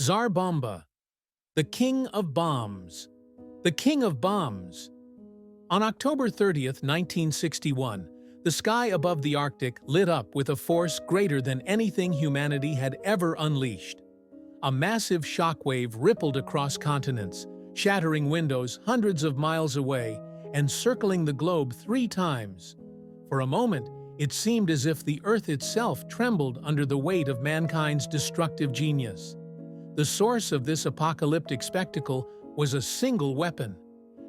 Tsar Bomba, the King of Bombs. The King of Bombs. On October 30th, 1961, the sky above the Arctic lit up with a force greater than anything humanity had ever unleashed. A massive shockwave rippled across continents, shattering windows hundreds of miles away and circling the globe 3 times. For a moment, it seemed as if the Earth itself trembled under the weight of mankind's destructive genius. The source of this apocalyptic spectacle was a single weapon,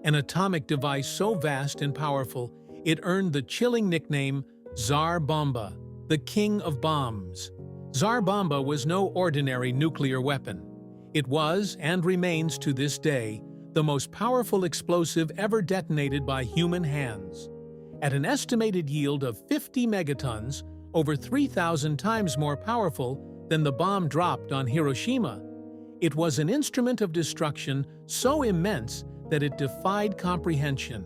an atomic device so vast and powerful it earned the chilling nickname Tsar Bomba, the King of Bombs. Tsar Bomba was no ordinary nuclear weapon. It was, and remains to this day, the most powerful explosive ever detonated by human hands. At an estimated yield of 50 megatons, over 3,000 times more powerful than the bomb dropped on Hiroshima, it was an instrument of destruction so immense that it defied comprehension.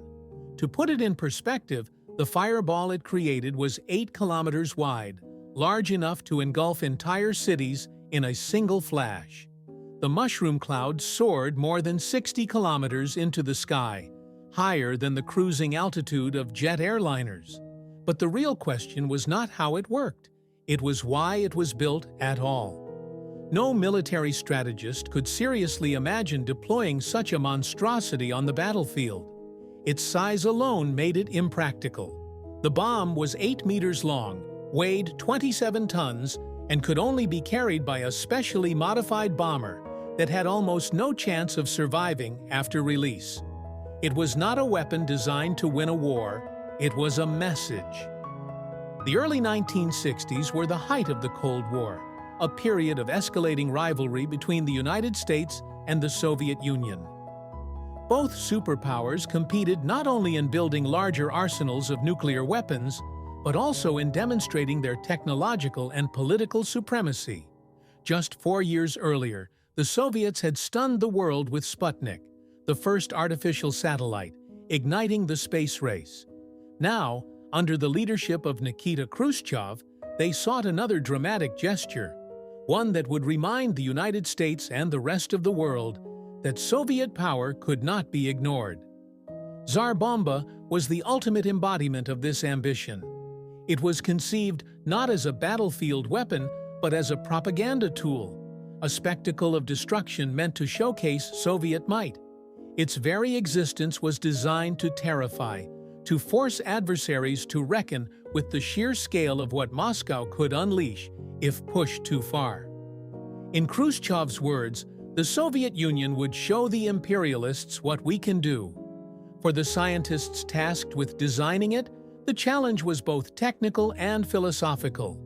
To put it in perspective, the fireball it created was 8 kilometers wide, large enough to engulf entire cities in a single flash. The mushroom cloud soared more than 60 kilometers into the sky, higher than the cruising altitude of jet airliners. But the real question was not how it worked. It was why it was built at all. No military strategist could seriously imagine deploying such a monstrosity on the battlefield. Its size alone made it impractical. The bomb was 8 meters long, weighed 27 tons, and could only be carried by a specially modified bomber that had almost no chance of surviving after release. It was not a weapon designed to win a war, it was a message. The early 1960s were the height of the Cold War, a period of escalating rivalry between the United States and the Soviet Union. Both superpowers competed not only in building larger arsenals of nuclear weapons, but also in demonstrating their technological and political supremacy. Just 4 years earlier, the Soviets had stunned the world with Sputnik, the first artificial satellite, igniting the space race. Now, under the leadership of Nikita Khrushchev, they sought another dramatic gesture, one that would remind the United States and the rest of the world that Soviet power could not be ignored. Tsar Bomba was the ultimate embodiment of this ambition. It was conceived not as a battlefield weapon, but as a propaganda tool, a spectacle of destruction meant to showcase Soviet might. Its very existence was designed to terrify, to force adversaries to reckon with the sheer scale of what Moscow could unleash if pushed too far. In Khrushchev's words, the Soviet Union would show the imperialists what we can do. For the scientists tasked with designing it, the challenge was both technical and philosophical.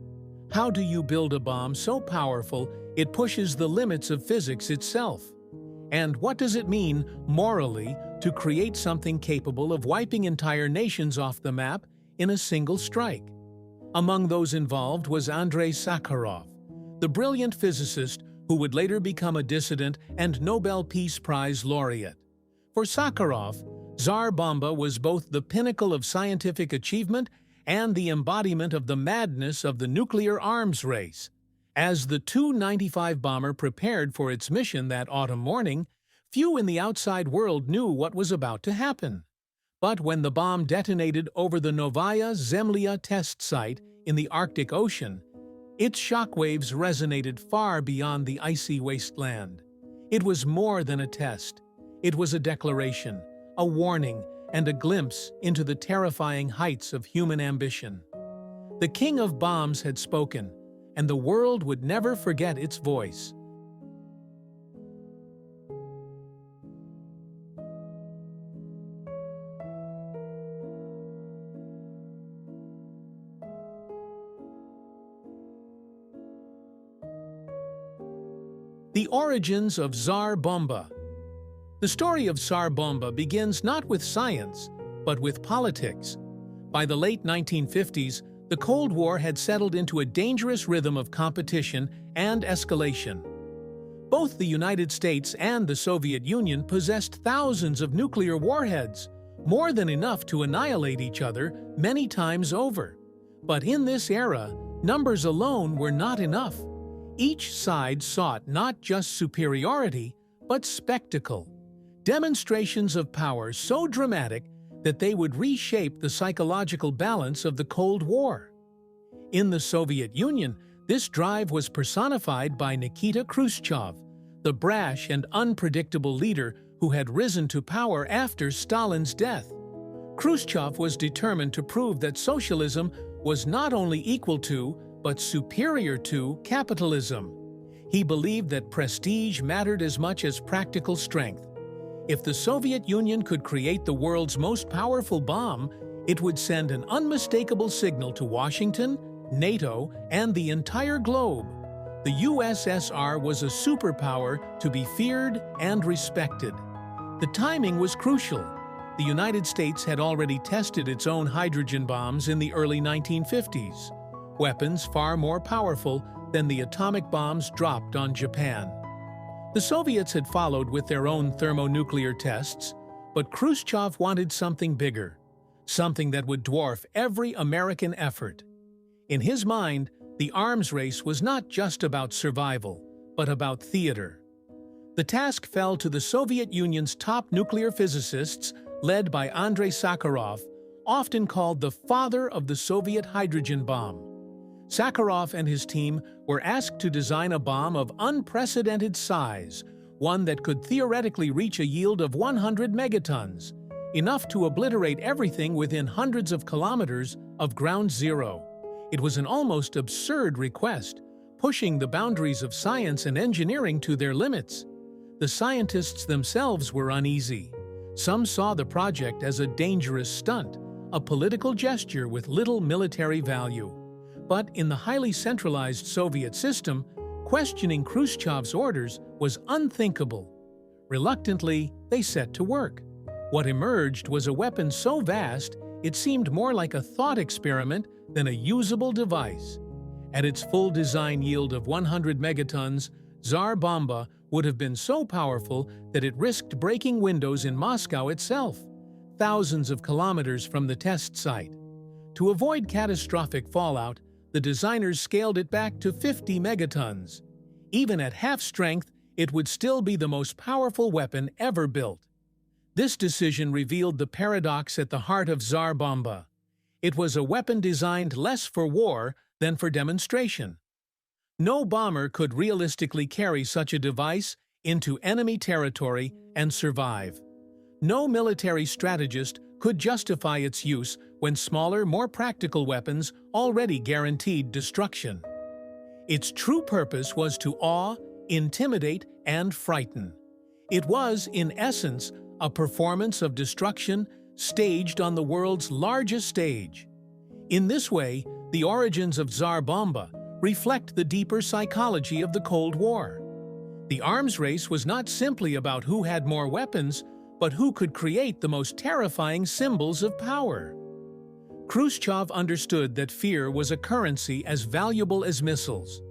How do you build a bomb so powerful it pushes the limits of physics itself? And what does it mean, morally, to create something capable of wiping entire nations off the map in a single strike? Among those involved was Andrei Sakharov, the brilliant physicist who would later become a dissident and Nobel Peace Prize laureate. For Sakharov, Tsar Bomba was both the pinnacle of scientific achievement and the embodiment of the madness of the nuclear arms race. As the Tu-95 bomber prepared for its mission that autumn morning, few in the outside world knew what was about to happen. But when the bomb detonated over the Novaya Zemlya test site in the Arctic Ocean, its shockwaves resonated far beyond the icy wasteland. It was more than a test. It was a declaration, a warning, and a glimpse into the terrifying heights of human ambition. The King of Bombs had spoken, and the world would never forget its voice. The origins of Tsar Bomba. The story of Tsar Bomba begins not with science, but with politics. By the late 1950s, the Cold War had settled into a dangerous rhythm of competition and escalation. Both the United States and the Soviet Union possessed thousands of nuclear warheads, more than enough to annihilate each other many times over. But in this era, numbers alone were not enough. Each side sought not just superiority, but spectacle. Demonstrations of power so dramatic that they would reshape the psychological balance of the Cold War. In the Soviet Union, this drive was personified by Nikita Khrushchev, the brash and unpredictable leader who had risen to power after Stalin's death. Khrushchev was determined to prove that socialism was not only equal to, but superior to, capitalism. He believed that prestige mattered as much as practical strength. If the Soviet Union could create the world's most powerful bomb, it would send an unmistakable signal to Washington, NATO, and the entire globe. The USSR was a superpower to be feared and respected. The timing was crucial. The United States had already tested its own hydrogen bombs in the early 1950s, weapons far more powerful than the atomic bombs dropped on Japan. The Soviets had followed with their own thermonuclear tests, but Khrushchev wanted something bigger, something that would dwarf every American effort. In his mind, the arms race was not just about survival, but about theater. The task fell to the Soviet Union's top nuclear physicists, led by Andrei Sakharov, often called the father of the Soviet hydrogen bomb. Sakharov and his team were asked to design a bomb of unprecedented size, one that could theoretically reach a yield of 100 megatons, enough to obliterate everything within hundreds of kilometers of ground zero. It was an almost absurd request, pushing the boundaries of science and engineering to their limits. The scientists themselves were uneasy. Some saw the project as a dangerous stunt, a political gesture with little military value. But in the highly centralized Soviet system, questioning Khrushchev's orders was unthinkable. Reluctantly, they set to work. What emerged was a weapon so vast, it seemed more like a thought experiment than a usable device. At its full design yield of 100 megatons, Tsar Bomba would have been so powerful that it risked breaking windows in Moscow itself, thousands of kilometers from the test site. To avoid catastrophic fallout, the designers scaled it back to 50 megatons. Even at half strength, it would still be the most powerful weapon ever built. This decision revealed the paradox at the heart of Tsar Bomba. It was a weapon designed less for war than for demonstration. No bomber could realistically carry such a device into enemy territory and survive. No military strategist could justify its use when smaller, more practical weapons already guaranteed destruction. Its true purpose was to awe, intimidate, and frighten. It was, in essence, a performance of destruction staged on the world's largest stage. In this way, the origins of Tsar Bomba reflect the deeper psychology of the Cold War. The arms race was not simply about who had more weapons, but who could create the most terrifying symbols of power. Khrushchev understood that fear was a currency as valuable as missiles.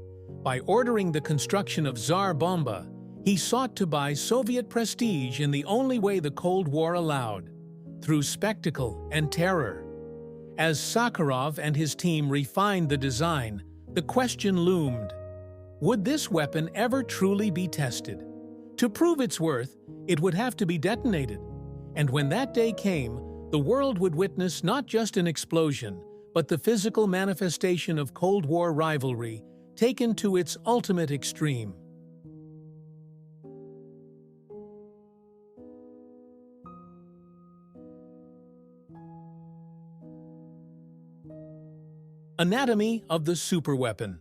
By ordering the construction of Tsar Bomba, he sought to buy Soviet prestige in the only way the Cold War allowed, through spectacle and terror. As Sakharov and his team refined the design, the question loomed: would this weapon ever truly be tested? To prove its worth, it would have to be detonated. And when that day came, the world would witness not just an explosion, but the physical manifestation of Cold War rivalry taken to its ultimate extreme. Anatomy of the superweapon.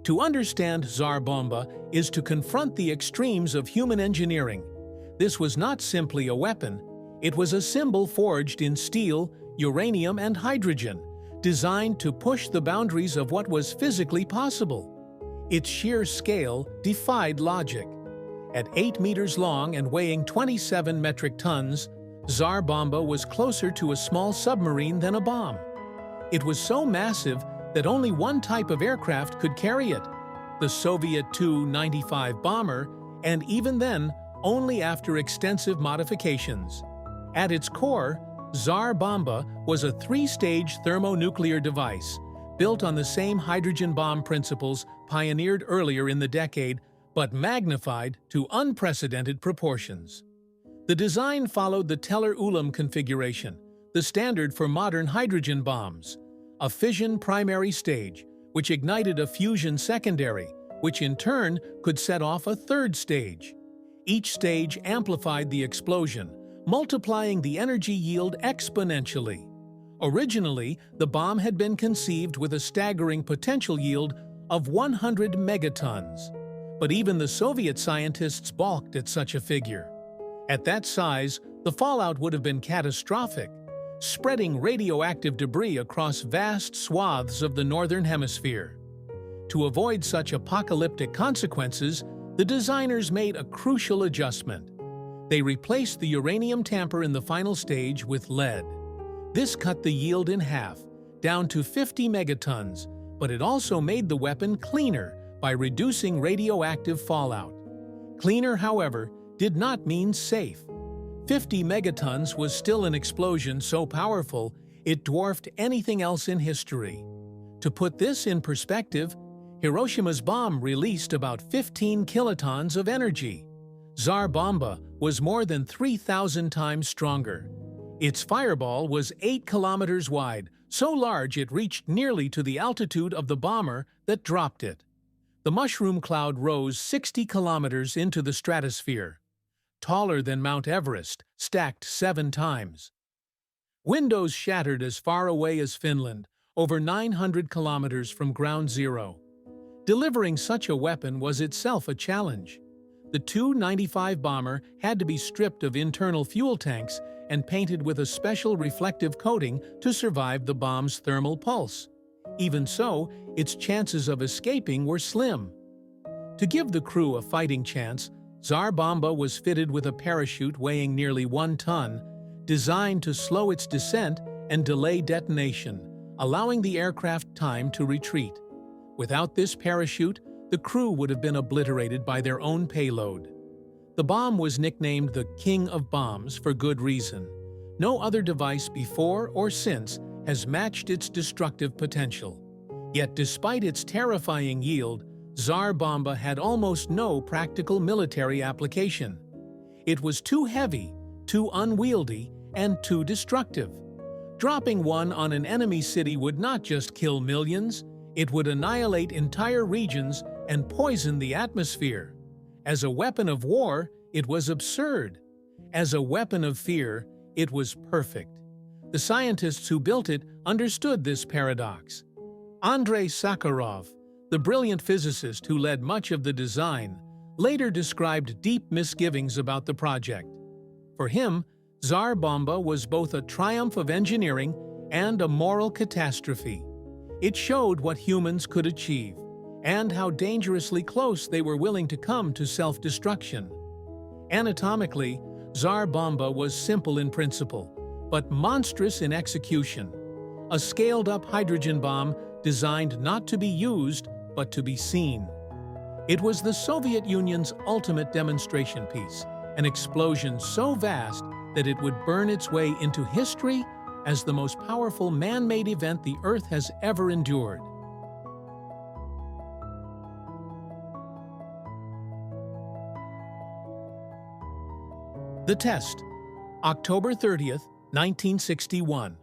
To understand Tsar Bomba is to confront the extremes of human engineering. This was not simply a weapon, it was a symbol forged in steel, uranium, and hydrogen, designed to push the boundaries of what was physically possible. Its sheer scale defied logic. At 8 meters long and weighing 27 metric tons, Tsar Bomba was closer to a small submarine than a bomb. It was so massive that only one type of aircraft could carry it, the Soviet Tu-95 bomber, and even then, only after extensive modifications. At its core, Tsar Bomba was a 3-stage thermonuclear device, built on the same hydrogen bomb principles pioneered earlier in the decade, but magnified to unprecedented proportions. The design followed the Teller-Ulam configuration, the standard for modern hydrogen bombs, a fission primary stage, which ignited a fusion secondary, which in turn could set off a third stage. Each stage amplified the explosion, multiplying the energy yield exponentially. Originally, the bomb had been conceived with a staggering potential yield of 100 megatons, but even the Soviet scientists balked at such a figure. At that size, the fallout would have been catastrophic, spreading radioactive debris across vast swaths of the Northern Hemisphere. To avoid such apocalyptic consequences, the designers made a crucial adjustment. They replaced the uranium tamper in the final stage with lead. This cut the yield in half, down to 50 megatons, but it also made the weapon cleaner by reducing radioactive fallout. Cleaner, however, did not mean safe. 50 megatons was still an explosion so powerful it dwarfed anything else in history. To put this in perspective, Hiroshima's bomb released about 15 kilotons of energy. Tsar Bomba was more than 3,000 times stronger. Its fireball was 8 kilometers wide, so large it reached nearly to the altitude of the bomber that dropped it. The mushroom cloud rose 60 kilometers into the stratosphere, taller than Mount Everest, stacked 7 times. Windows shattered as far away as Finland, over 900 kilometers from ground zero. Delivering such a weapon was itself a challenge. The Tu-95 bomber had to be stripped of internal fuel tanks and painted with a special reflective coating to survive the bomb's thermal pulse. Even so, its chances of escaping were slim. To give the crew a fighting chance, Tsar Bomba was fitted with a parachute weighing nearly 1 ton, designed to slow its descent and delay detonation, allowing the aircraft time to retreat. Without this parachute, the crew would have been obliterated by their own payload. The bomb was nicknamed the King of Bombs for good reason. No other device before or since has matched its destructive potential. Yet despite its terrifying yield, Tsar Bomba had almost no practical military application. It was too heavy, too unwieldy, and too destructive. Dropping one on an enemy city would not just kill millions, it would annihilate entire regions and poison the atmosphere. As a weapon of war, it was absurd. As a weapon of fear, it was perfect. The scientists who built it understood this paradox. Andrei Sakharov, the brilliant physicist who led much of the design, later described deep misgivings about the project. For him, Tsar Bomba was both a triumph of engineering and a moral catastrophe. It showed what humans could achieve, and how dangerously close they were willing to come to self-destruction. Anatomically, Tsar Bomba was simple in principle, but monstrous in execution. A scaled-up hydrogen bomb designed not to be used, but to be seen. It was the Soviet Union's ultimate demonstration piece, an explosion so vast that it would burn its way into history as the most powerful man-made event the Earth has ever endured. The test, October 30th, 1961.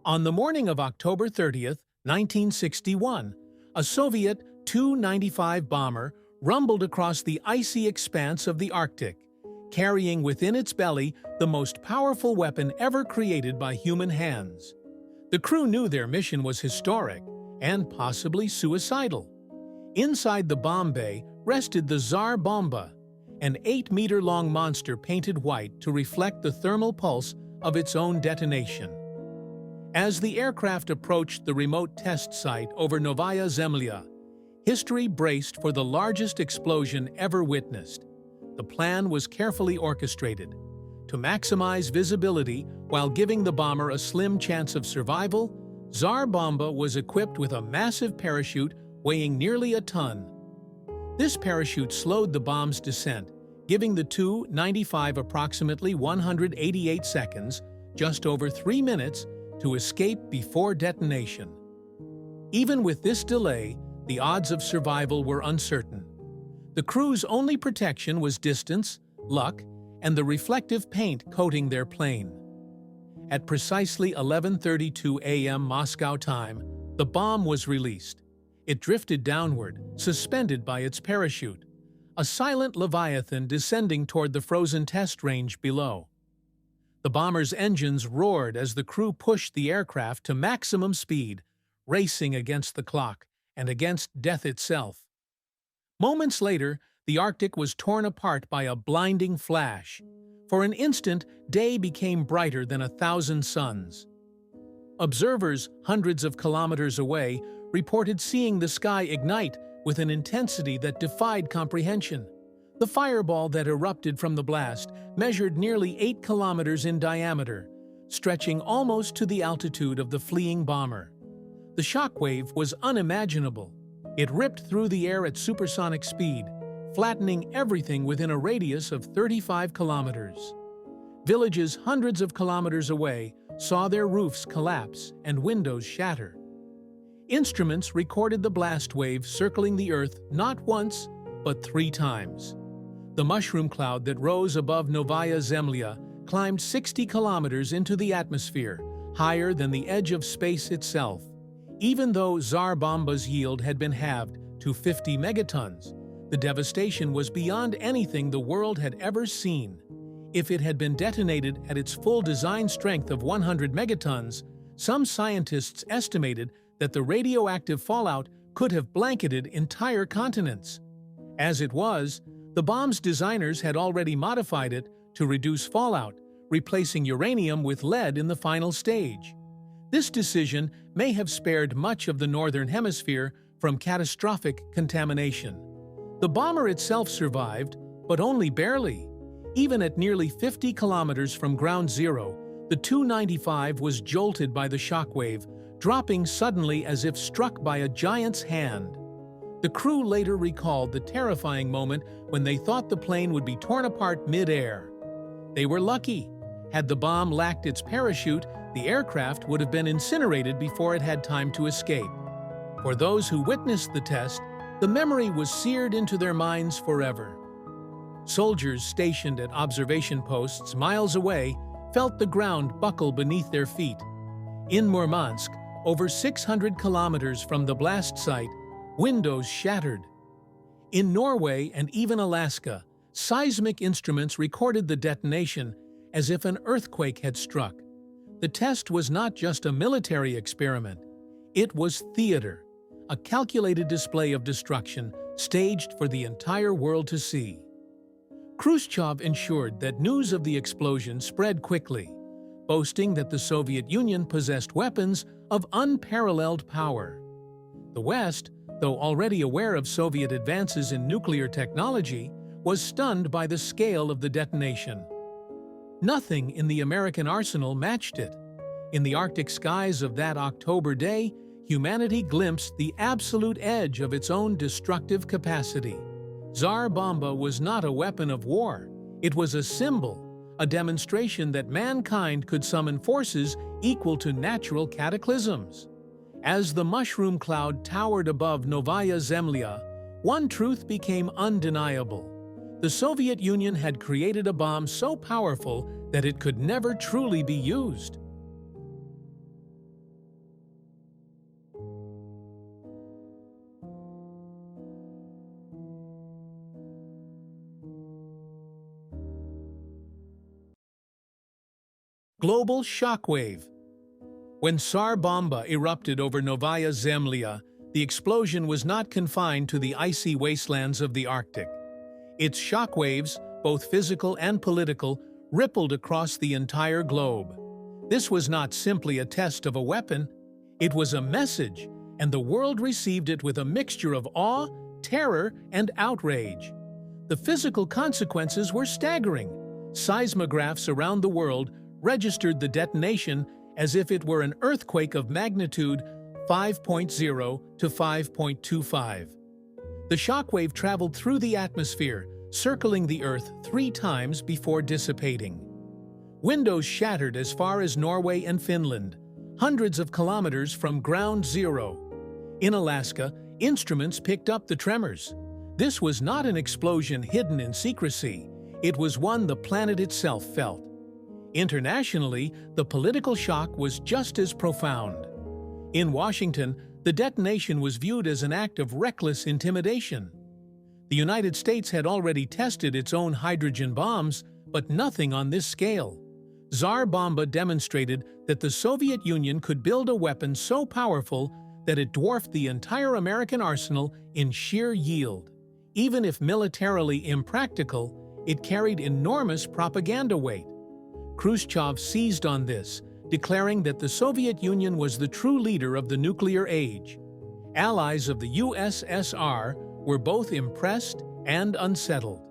On the morning of October 30th, 1961, a Soviet Tu-95 bomber rumbled across the icy expanse of the Arctic, carrying within its belly the most powerful weapon ever created by human hands. The crew knew their mission was historic and possibly suicidal. Inside the bomb bay rested the Tsar Bomba, an 8-meter-long monster painted white to reflect the thermal pulse of its own detonation. As the aircraft approached the remote test site over Novaya Zemlya, history braced for the largest explosion ever witnessed. The plan was carefully orchestrated. To maximize visibility while giving the bomber a slim chance of survival, Tsar Bomba was equipped with a massive parachute weighing nearly a ton. This parachute slowed the bomb's descent, giving the Tu-95 approximately 188 seconds, just over 3 minutes, to escape before detonation. Even with this delay, the odds of survival were uncertain. The crew's only protection was distance, luck, and the reflective paint coating their plane. At precisely 11:32 a.m. Moscow time, the bomb was released. It drifted downward, suspended by its parachute, a silent leviathan descending toward the frozen test range below. The bomber's engines roared as the crew pushed the aircraft to maximum speed, racing against the clock and against death itself. Moments later, the Arctic was torn apart by a blinding flash. For an instant, day became brighter than 1,000 suns. Observers hundreds of kilometers away reported seeing the sky ignite with an intensity that defied comprehension. The fireball that erupted from the blast measured nearly 8 kilometers in diameter, stretching almost to the altitude of the fleeing bomber. The shockwave was unimaginable. It ripped through the air at supersonic speed, flattening everything within a radius of 35 kilometers. Villages hundreds of kilometers away saw their roofs collapse and windows shatter. Instruments recorded the blast wave circling the Earth not once, but 3 times. The mushroom cloud that rose above Novaya Zemlya climbed 60 kilometers into the atmosphere, higher than the edge of space itself. Even though Tsar Bomba's yield had been halved to 50 megatons, the devastation was beyond anything the world had ever seen. If it had been detonated at its full design strength of 100 megatons, some scientists estimated that the radioactive fallout could have blanketed entire continents. As it was, the bomb's designers had already modified it to reduce fallout, replacing uranium with lead in the final stage. This decision may have spared much of the Northern Hemisphere from catastrophic contamination. The bomber itself survived, but only barely. Even at nearly 50 kilometers from ground zero, the Tu-95 was jolted by the shockwave, dropping suddenly as if struck by a giant's hand. The crew later recalled the terrifying moment when they thought the plane would be torn apart mid-air. They were lucky. Had the bomb lacked its parachute, the aircraft would have been incinerated before it had time to escape. For those who witnessed the test, the memory was seared into their minds forever. Soldiers stationed at observation posts miles away felt the ground buckle beneath their feet. In Murmansk, over 600 kilometers from the blast site, windows shattered. In Norway and even Alaska, seismic instruments recorded the detonation as if an earthquake had struck. The test was not just a military experiment. It was theater, a calculated display of destruction staged for the entire world to see. Khrushchev ensured that news of the explosion spread quickly, boasting that the Soviet Union possessed weapons of unparalleled power. The West, though already aware of Soviet advances in nuclear technology, was stunned by the scale of the detonation. Nothing in the American arsenal matched it. In the Arctic skies of that October day, humanity glimpsed the absolute edge of its own destructive capacity. Tsar Bomba was not a weapon of war. It was a symbol, a demonstration that mankind could summon forces equal to natural cataclysms. As the mushroom cloud towered above Novaya Zemlya, one truth became undeniable. The Soviet Union had created a bomb so powerful that it could never truly be used. Global shockwave. When Tsar Bomba erupted over Novaya Zemlya, the explosion was not confined to the icy wastelands of the Arctic. Its shockwaves, both physical and political, rippled across the entire globe. This was not simply a test of a weapon, it was a message, and the world received it with a mixture of awe, terror, and outrage. The physical consequences were staggering. Seismographs around the world registered the detonation as if it were an earthquake of magnitude 5.0 to 5.25. The shockwave traveled through the atmosphere, circling the Earth 3 times before dissipating. Windows shattered as far as Norway and Finland, hundreds of kilometers from ground zero. In Alaska, instruments picked up the tremors. This was not an explosion hidden in secrecy. It was one the planet itself felt. Internationally, the political shock was just as profound. In Washington, the detonation was viewed as an act of reckless intimidation. The United States had already tested its own hydrogen bombs, but nothing on this scale. Tsar Bomba demonstrated that the Soviet Union could build a weapon so powerful that it dwarfed the entire American arsenal in sheer yield. Even if militarily impractical, it carried enormous propaganda weight. Khrushchev seized on this, declaring that the Soviet Union was the true leader of the nuclear age. Allies of the USSR were both impressed and unsettled.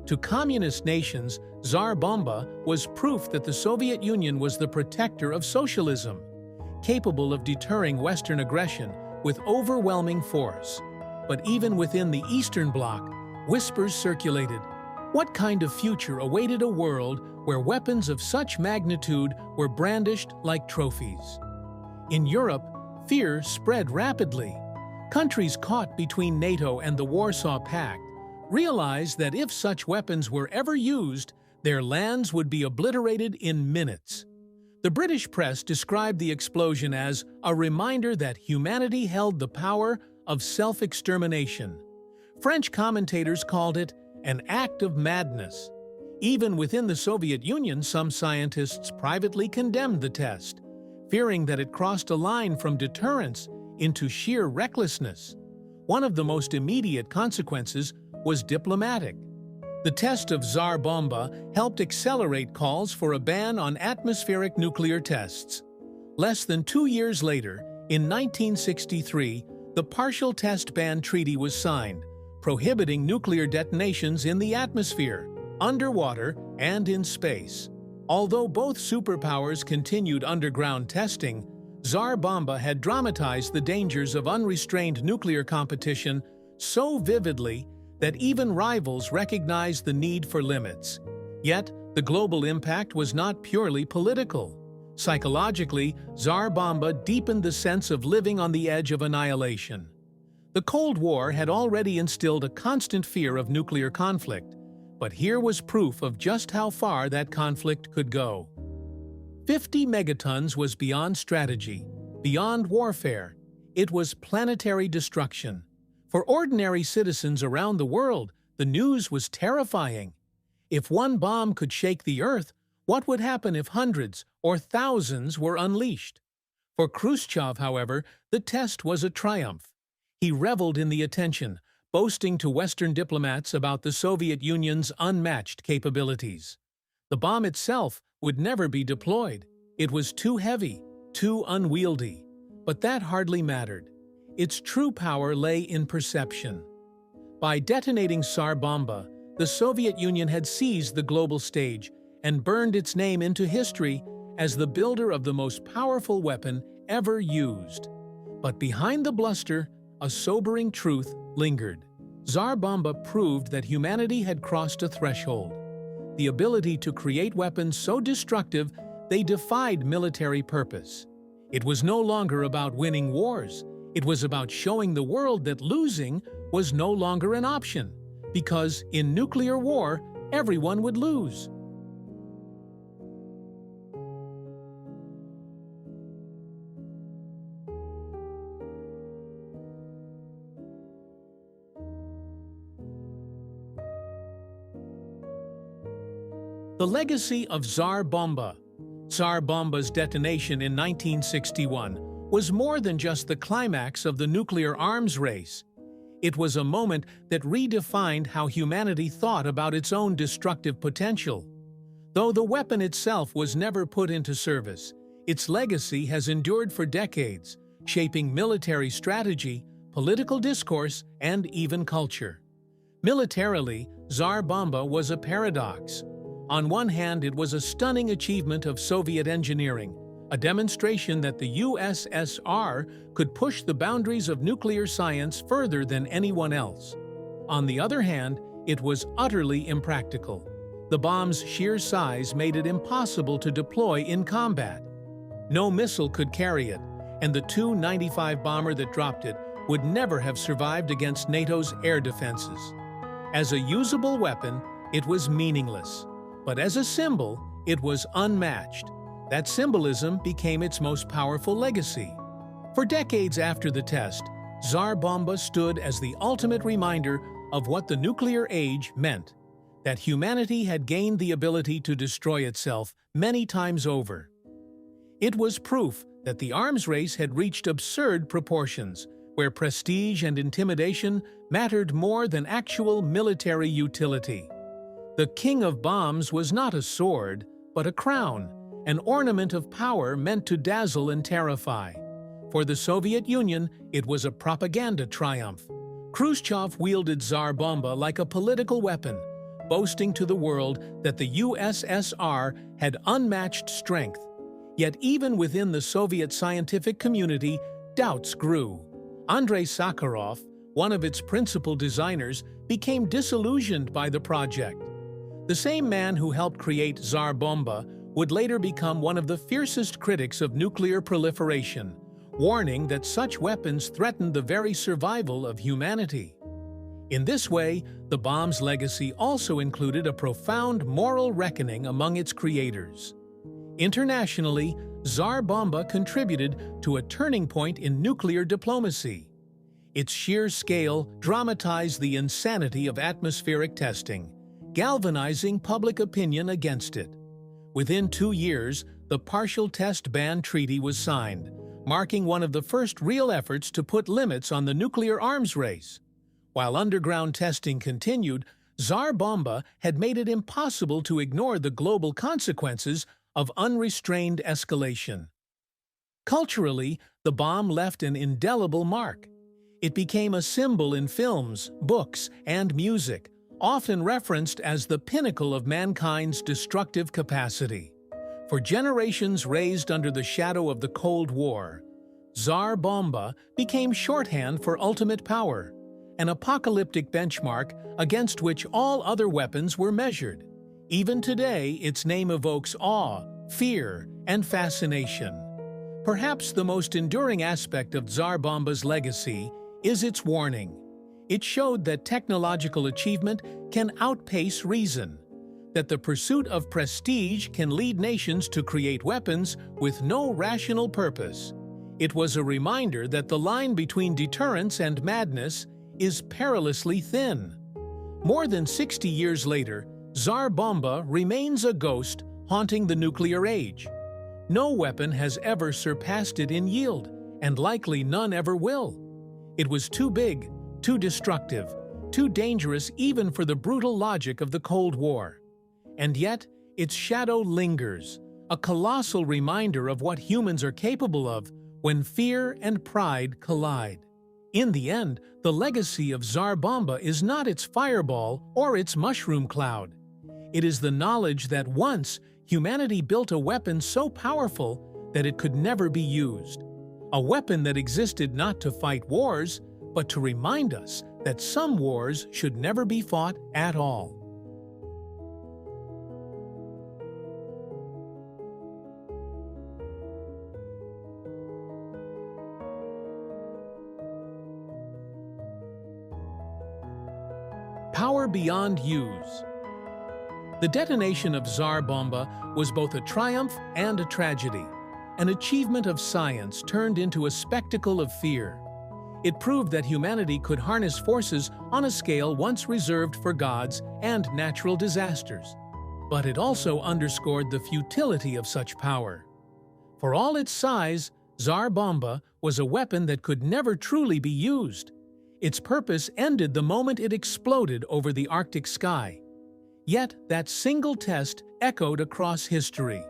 To communist nations, Tsar Bomba was proof that the Soviet Union was the protector of socialism, capable of deterring Western aggression with overwhelming force. But even within the Eastern Bloc, whispers circulated. What kind of future awaited a world where weapons of such magnitude were brandished like trophies? In Europe, fear spread rapidly. Countries caught between NATO and the Warsaw Pact realized that if such weapons were ever used, their lands would be obliterated in minutes. The British press described the explosion as a reminder that humanity held the power of self-extermination. French commentators called it an act of madness. Even within the Soviet Union, some scientists privately condemned the test, fearing that it crossed a line from deterrence into sheer recklessness. One of the most immediate consequences was diplomatic. The test of Tsar Bomba helped accelerate calls for a ban on atmospheric nuclear tests. Less than 2 years later, in 1963, the Partial Test Ban Treaty was signed, prohibiting nuclear detonations in the atmosphere, underwater, and in space. Although both superpowers continued underground testing, Tsar Bomba had dramatized the dangers of unrestrained nuclear competition so vividly that even rivals recognized the need for limits. Yet, the global impact was not purely political. Psychologically, Tsar Bomba deepened the sense of living on the edge of annihilation. The Cold War had already instilled a constant fear of nuclear conflict, but here was proof of just how far that conflict could go. 50 megatons was beyond strategy, beyond warfare. It was planetary destruction. For ordinary citizens around the world, the news was terrifying. If one bomb could shake the Earth, what would happen if hundreds or thousands were unleashed? For Khrushchev, however, the test was a triumph. He reveled in the attention, boasting to Western diplomats about the Soviet Union's unmatched capabilities. The bomb itself would never be deployed. It was too heavy, too unwieldy. But that hardly mattered. Its true power lay in perception. By detonating Tsar Bomba, the Soviet Union had seized the global stage and burned its name into history as the builder of the most powerful weapon ever used. But behind the bluster, a sobering truth lingered. Tsar Bomba proved that humanity had crossed a threshold. The ability to create weapons so destructive they defied military purpose. It was no longer about winning wars. It was about showing the world that losing was no longer an option, because in nuclear war, everyone would lose. The legacy of Tsar Bomba. Tsar Bomba's detonation in 1961 was more than just the climax of the nuclear arms race. It was a moment that redefined how humanity thought about its own destructive potential. Though the weapon itself was never put into service, its legacy has endured for decades, shaping military strategy, political discourse, and even culture. Militarily, Tsar Bomba was a paradox. On one hand, it was a stunning achievement of Soviet engineering, a demonstration that the USSR could push the boundaries of nuclear science further than anyone else. On the other hand, it was utterly impractical. The bomb's sheer size made it impossible to deploy in combat. No missile could carry it, and the Tu-95 bomber that dropped it would never have survived against NATO's air defenses. As a usable weapon, it was meaningless, but as a symbol, it was unmatched. That symbolism became its most powerful legacy. For decades after the test, Tsar Bomba stood as the ultimate reminder of what the nuclear age meant, that humanity had gained the ability to destroy itself many times over. It was proof that the arms race had reached absurd proportions, where prestige and intimidation mattered more than actual military utility. The king of bombs was not a sword, but a crown, an ornament of power meant to dazzle and terrify. For the Soviet Union, it was a propaganda triumph. Khrushchev wielded Tsar Bomba like a political weapon, boasting to the world that the USSR had unmatched strength. Yet even within the Soviet scientific community, doubts grew. Andrei Sakharov, one of its principal designers, became disillusioned by the project. The same man who helped create Tsar Bomba would later become one of the fiercest critics of nuclear proliferation, warning that such weapons threatened the very survival of humanity. In this way, the bomb's legacy also included a profound moral reckoning among its creators. Internationally, Tsar Bomba contributed to a turning point in nuclear diplomacy. Its sheer scale dramatized the insanity of atmospheric testing, galvanizing public opinion against it. Within 2 years, the Partial Test Ban Treaty was signed, marking one of the first real efforts to put limits on the nuclear arms race. While underground testing continued, Tsar Bomba had made it impossible to ignore the global consequences of unrestrained escalation. Culturally, the bomb left an indelible mark. It became a symbol in films, books, and music, often referenced as the pinnacle of mankind's destructive capacity. For generations raised under the shadow of the Cold War, Tsar Bomba became shorthand for ultimate power, an apocalyptic benchmark against which all other weapons were measured. Even today, its name evokes awe, fear, and fascination. Perhaps the most enduring aspect of Tsar Bomba's legacy is its warning. It showed that technological achievement can outpace reason, that the pursuit of prestige can lead nations to create weapons with no rational purpose. It was a reminder that the line between deterrence and madness is perilously thin. More than 60 years later, Tsar Bomba remains a ghost haunting the nuclear age. No weapon has ever surpassed it in yield, and likely none ever will. It was too big, too destructive, too dangerous even for the brutal logic of the Cold War. And yet, its shadow lingers, a colossal reminder of what humans are capable of when fear and pride collide. In the end, the legacy of Tsar Bomba is not its fireball or its mushroom cloud. It is the knowledge that once humanity built a weapon so powerful that it could never be used. A weapon that existed not to fight wars, but to remind us that some wars should never be fought at all. Power beyond use. The detonation of Tsar Bomba was both a triumph and a tragedy, an achievement of science turned into a spectacle of fear. It proved that humanity could harness forces on a scale once reserved for gods and natural disasters. But it also underscored the futility of such power. For all its size, Tsar Bomba was a weapon that could never truly be used. Its purpose ended the moment it exploded over the Arctic sky. Yet that single test echoed across history.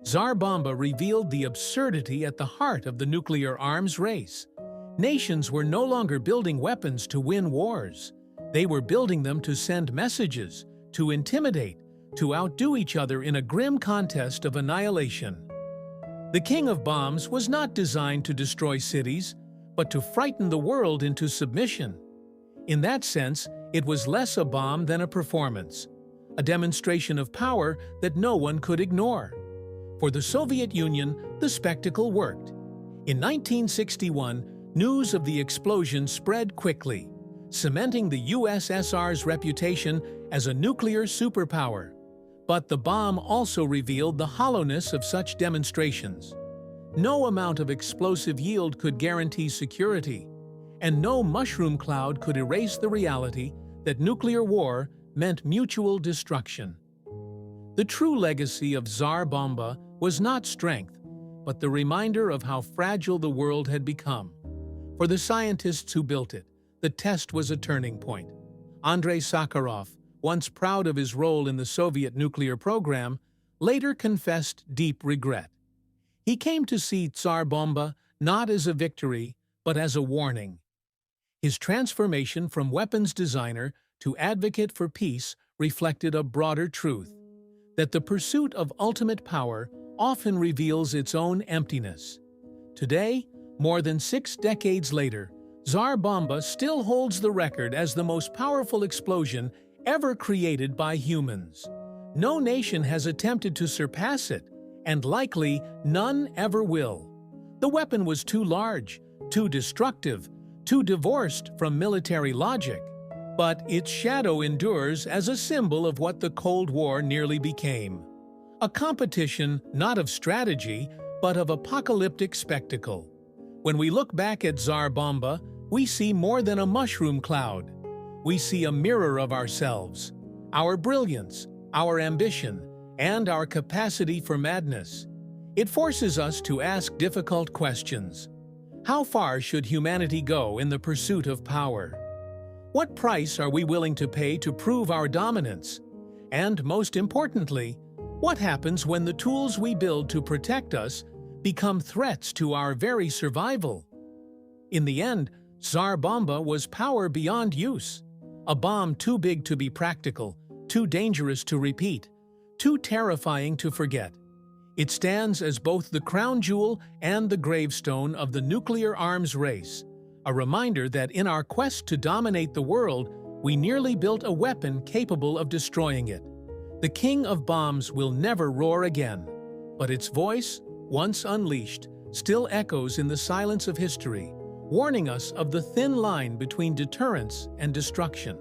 Tsar Bomba revealed the absurdity at the heart of the nuclear arms race. Nations were no longer building weapons to win wars. They were building them to send messages, to intimidate, to outdo each other in a grim contest of annihilation. The King of Bombs was not designed to destroy cities, but to frighten the world into submission. In that sense, it was less a bomb than a performance, a demonstration of power that no one could ignore. For the Soviet Union, the spectacle worked. In 1961, news of the explosion spread quickly, cementing the USSR's reputation as a nuclear superpower. But the bomb also revealed the hollowness of such demonstrations. No amount of explosive yield could guarantee security, and no mushroom cloud could erase the reality that nuclear war meant mutual destruction. The true legacy of Tsar Bomba was not strength, but the reminder of how fragile the world had become. For the scientists who built it, the test was a turning point. Andrei Sakharov, once proud of his role in the Soviet nuclear program, later confessed deep regret. He came to see Tsar Bomba not as a victory, but as a warning. His transformation from weapons designer to advocate for peace reflected a broader truth, that the pursuit of ultimate power often reveals its own emptiness. Today, more than 6 decades later, Tsar Bomba still holds the record as the most powerful explosion ever created by humans. No nation has attempted to surpass it, and likely none ever will. The weapon was too large, too destructive, too divorced from military logic, but its shadow endures as a symbol of what the Cold War nearly became. A competition not of strategy, but of apocalyptic spectacle. When we look back at Tsar Bomba, we see more than a mushroom cloud. We see a mirror of ourselves, our brilliance, our ambition, and our capacity for madness. It forces us to ask difficult questions. How far should humanity go in the pursuit of power? What price are we willing to pay to prove our dominance? And most importantly, what happens when the tools we build to protect us become threats to our very survival? In the end, Tsar Bomba was power beyond use, a bomb too big to be practical, too dangerous to repeat, too terrifying to forget. It stands as both the crown jewel and the gravestone of the nuclear arms race, a reminder that in our quest to dominate the world, we nearly built a weapon capable of destroying it. The king of bombs will never roar again, but its voice, once unleashed, still echoes in the silence of history, warning us of the thin line between deterrence and destruction.